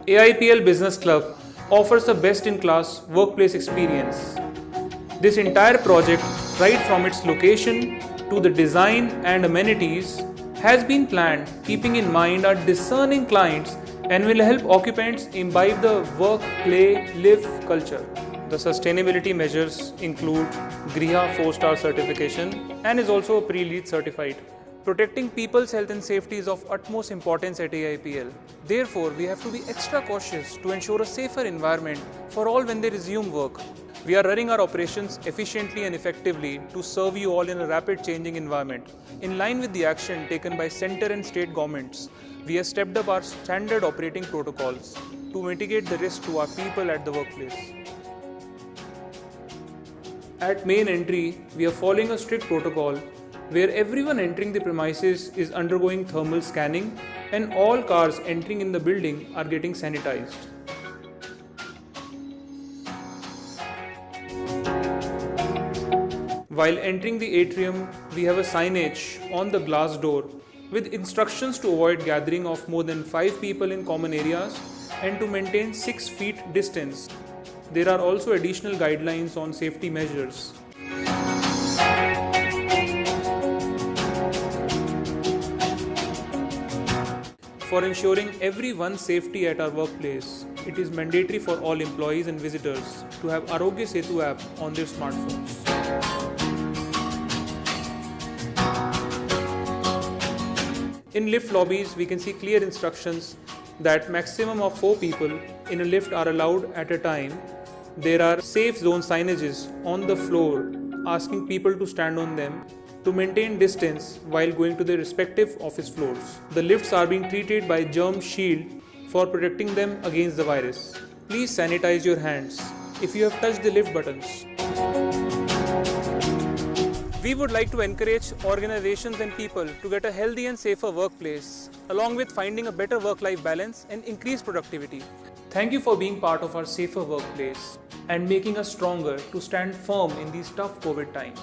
AIPL Business Club offers a best-in-class workplace experience. This entire project, right from its location to the design and amenities, has been planned keeping in mind our discerning clients and will help occupants imbibe the work, play, live culture. The sustainability measures include GRIHA 4-star certification and is also pre-LEED certified. Protecting people's health and safety is of utmost importance at AIPL. Therefore, we have to be extra cautious to ensure a safer environment for all when they resume work. We are running our operations efficiently and effectively to serve you all in a rapid changing environment. In line with the action taken by centre and state governments, we have stepped up our standard operating protocols to mitigate the risk to our people at the workplace. At main entry, we are following a strict protocol where everyone entering the premises is undergoing thermal scanning and all cars entering in the building are getting sanitized. While entering the atrium, we have a signage on the glass door with instructions to avoid gathering of more than 5 people in common areas and to maintain 6 feet distance. There are also additional guidelines on safety measures. For ensuring everyone's safety at our workplace, it is mandatory for all employees and visitors to have Arogya Setu app on their smartphones. In lift lobbies, we can see clear instructions that maximum of 4 people in a lift are allowed at a time. There are safe zone signages on the floor asking people to stand on them to maintain distance while going to their respective office floors. The lifts are being treated by Germ Shield for protecting them against the virus. Please sanitize your hands if you have touched the lift buttons. We would like to encourage organizations and people to get a healthy and safer workplace, along with finding a better work-life balance and increased productivity. Thank you for being part of our safer workplace and making us stronger to stand firm in these tough COVID times.